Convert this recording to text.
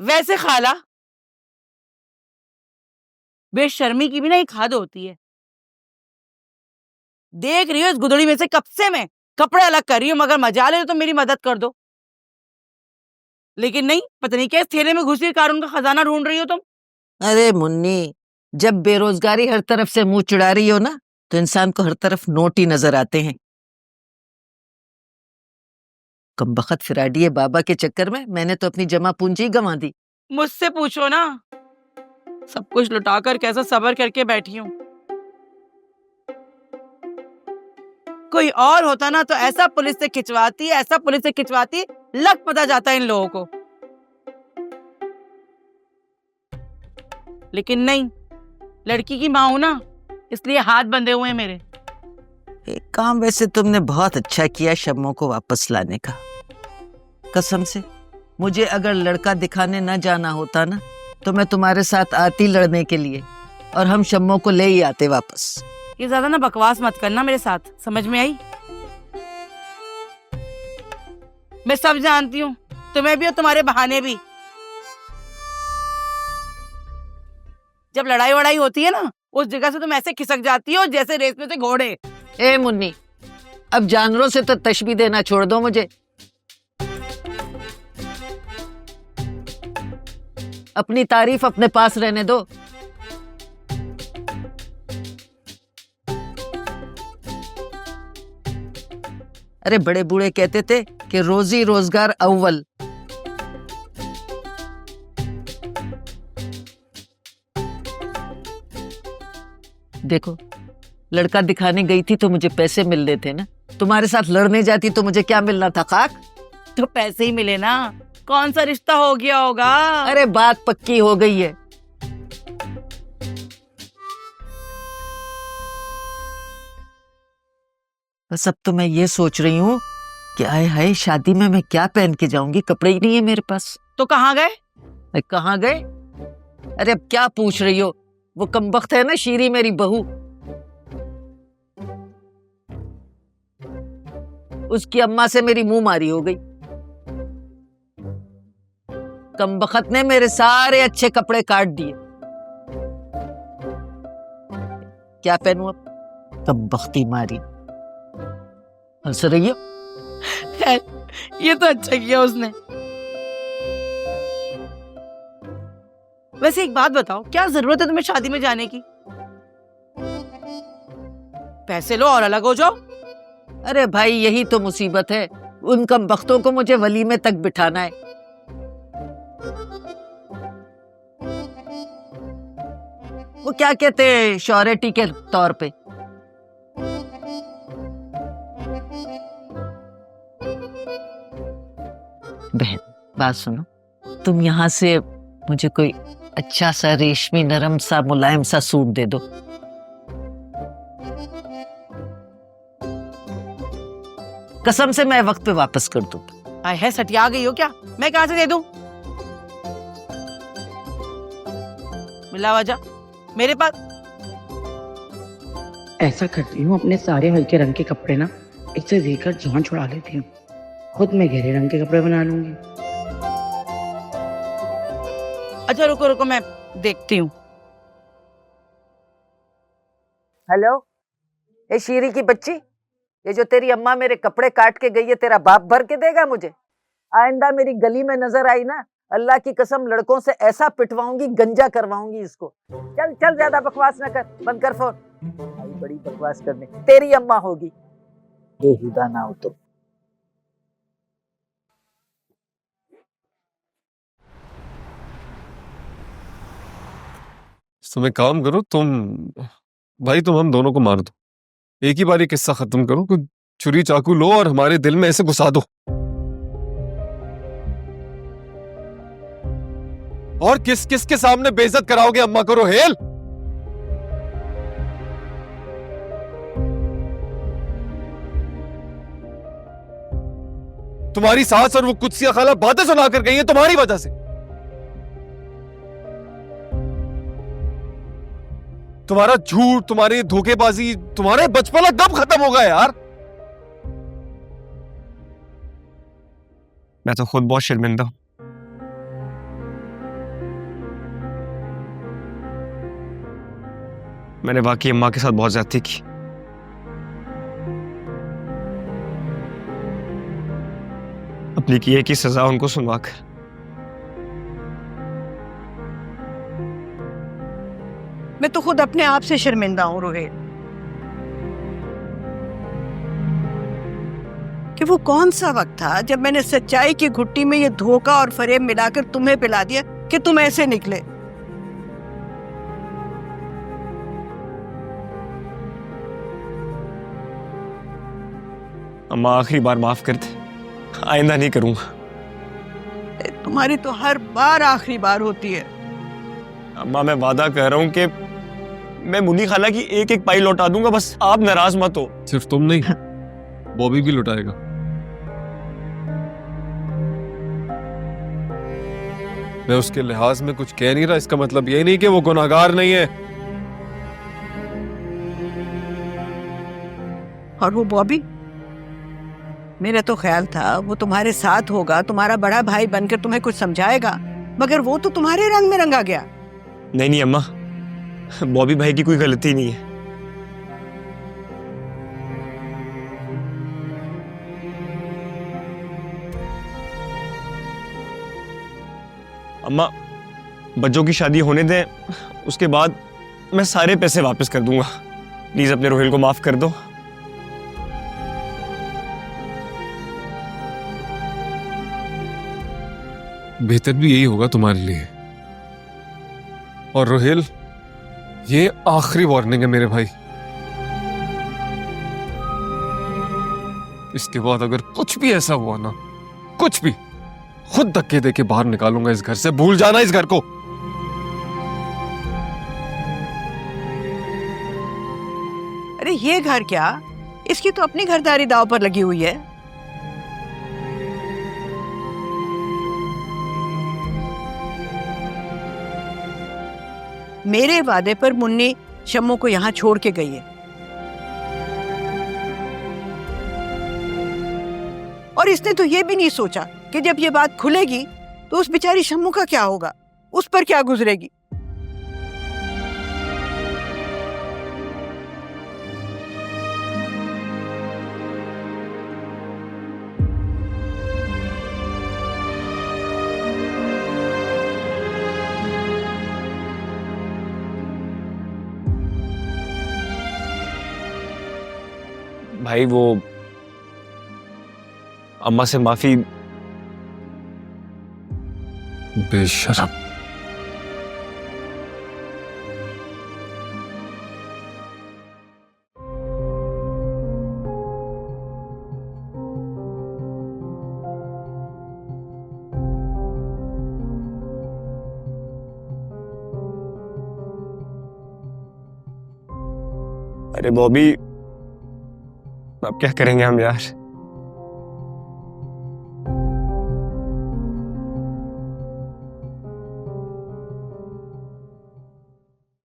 वैसे खाला, बेशर्मी की भी ना एक हद होती है। देख रही हो इस गुदड़ी में से कब से मैं कपड़े अलग कर रही हूँ, मगर मजा ले तो मेरी मदद कर दो। लेकिन नहीं, पता नहीं क्या इस थैले में घुसी कारून का खजाना ढूंढ रही हो तुम। अरे मुन्नी, जब बेरोजगारी हर तरफ से मुंह चिढ़ा रही हो ना, तो इंसान को हर तरफ नोट ही नजर आते हैं। कमबख्त फिराडी है बाबा के चक्कर में मैंने तो अपनी जमा पूंजी गंवा दी। मुझसे पूछो ना, सब कुछ लुटाकर कैसा सबर करके बैठी हूँ। कोई और होता ना तो ऐसा पुलिस से खिंचवाती, ऐसा पुलिस से खिंचवाती, लग पता जाता इन लोगों को। लेकिन नहीं, लड़की की माँ हूं ना, इसलिए हाथ बंधे हुए हैं मेरे। एक काम वैसे तुमने बहुत अच्छा किया शम्मो को वापस लाने का। कसम से मुझे अगर लड़का दिखाने न जाना होता ना, तो मैं तुम्हारे साथ आती लड़ने के लिए और हम शम्मो को ले ही आते वापस। ये ज्यादा ना बकवास मत करना मेरे साथ, समझ में आई? मैं सब जानती हूँ, तुम्हें भी और तुम्हारे बहाने भी। जब लड़ाई वड़ाई होती है ना, उस जगह से तुम ऐसे खिसक जाती हो जैसे रेस में से घोड़े। ए मुन्नी, अब जानवरों से तो तशबीह देना छोड़ दो मुझे। अपनी तारीफ अपने पास रहने दो। अरे बड़े बूढ़े कहते थे कि रोजी रोजगार अव्वल। देखो, लड़का दिखाने गई थी तो मुझे पैसे मिलने थे ना, तुम्हारे साथ लड़ने जाती तो मुझे क्या मिलना था? खाक। तो पैसे ही मिले ना, कौन सा रिश्ता हो गया होगा। अरे बात पक्की हो गई है। बस अब तो मैं ये सोच रही हूँ कि आए हाय शादी में मैं क्या पहन के जाऊंगी, कपड़े ही नहीं है मेरे पास। तो कहाँ गए? कहाँ गए? अरे अब क्या पूछ रही हो? वो कमबख्त है ना शीरी मेरी बहू, उसकी अम्मा से मेरी मुंह मारी हो गई। कमबख्त ने मेरे सारे अच्छे कपड़े काट दिए। क्या पहनूं अब? कमबख्ती मारी। हंस रही हो? ये तो अच्छा किया उसने। वैसे एक बात बताओ, क्या जरूरत है तुम्हें शादी में जाने की? पैसे लो और अलग हो जाओ। अरे भाई यही तो मुसीबत है, उन कमबख्तों को मुझे वलीमे तक बिठाना है। वो क्या कहते हैं श्योरिटी के तौर पे। बहन बात सुनो, तुम यहाँ से मुझे कोई अच्छा सा रेशमी नरम सा मुलायम सा सूट दे दो। कसम से मैं वक्त पे वापस कर दूं। आय है, सटिया गई हो क्या? मैं कहाँ से दे दूं? मिला वजह मेरे पास। ऐसा करती हूँ, अपने सारे हल्के रंग के कपड़े ना इससे देकर जान छुड़ा लेती हूँ, खुद मैं गहरे रंग के कपड़े बना लूंगी। अच्छा रुको रुको, मैं देखती हूँ। हेलो, ए शीरी की बच्ची, ये जो तेरी अम्मा मेरे कपड़े काट के गई है, तेरा बाप भर के देगा मुझे? आइंदा मेरी गली में नजर आई ना, अल्लाह की कसम लड़कों से ऐसा पिटवाऊंगी, गंजा करवाऊंगी इसको। चल चल, ज्यादा बकवास ना कर, बंद कर फोन। आई बड़ी बकवास करने, तेरी अम्मा होगी। बेहुदा ना हो तुम। तुम एक काम करो, तुम भाई तुम हम दोनों को मार दो, एक ही बार ये किस्सा खत्म करो। कुछ छुरी चाकू लो और हमारे दिल में ऐसे घुसा दो। और किस किस के सामने बेइज्जत कराओगे अम्मा को? रोहेल, तुम्हारी सास और वो कुत्सिया खाला बातें सुना कर गई है तुम्हारी वजह से। तुम्हारा झूठ, तुम्हारी धोखेबाजी, तुम्हारे बचपना कब खत्म होगा यार? मैं तो खुद बहुत शर्मिंदा हूं। मैंने वाकई अम्मा के साथ बहुत ज्यादती की। अपनी किए की सजा उनको सुनवाकर। मैं तो खुद अपने आप से शर्मिंदा हूं रोहित, कि वो कौन सा वक्त था जब मैंने सच्चाई की घुट्टी में ये धोखा और फरेब मिलाकर तुम्हें पिला दिया कि तुम ऐसे निकले। अम्मा आखिरी बार माफ कर दे, आइंदा नहीं करूंगा। तुम्हारी तो हर बार आखिरी बार होती है। अम्मा मैं वादा कर रहा हूं कि मैं मुन्नी खाला की एक एक पाई लौटा दूंगा, बस आप नाराज मत हो। सिर्फ तुम नहीं, बॉबी भी लुटाएगा। मैं उसके लिहाज में कुछ कह नहीं रहा, इसका मतलब ये नहीं कि वो गुनाहगार नहीं है। और वो बॉबी, मेरा तो ख्याल था वो तुम्हारे साथ होगा, तुम्हारा बड़ा भाई बनकर तुम्हें कुछ समझाएगा, मगर वो तो तुम्हारे रंग में रंगा गया। नहीं नहीं अम्मा, बॉबी भाई की कोई गलती नहीं है। अम्मा बच्चों की शादी होने दें, उसके बाद मैं सारे पैसे वापस कर दूंगा। प्लीज अपने रोहिल को माफ कर दो। बेहतर भी यही होगा तुम्हारे लिए। और रोहिल, ये आखिरी वार्निंग है मेरे भाई। इसके बाद अगर कुछ भी ऐसा हुआ ना, कुछ भी, खुद धक्के दे के बाहर निकालूंगा इस घर से। भूल जाना इस घर को। अरे ये घर क्या, इसकी तो अपनी घरदारी दांव पर लगी हुई है। मेरे वादे पर मुन्नी शम्मू को यहाँ छोड़ के गई है, और इसने तो ये भी नहीं सोचा कि जब ये बात खुलेगी तो उस बेचारी शम्मू का क्या होगा, उस पर क्या गुजरेगी। भाई वो अम्मा से माफी। बेशरम। अरे बॉबी, अब क्या करेंगे हम यार।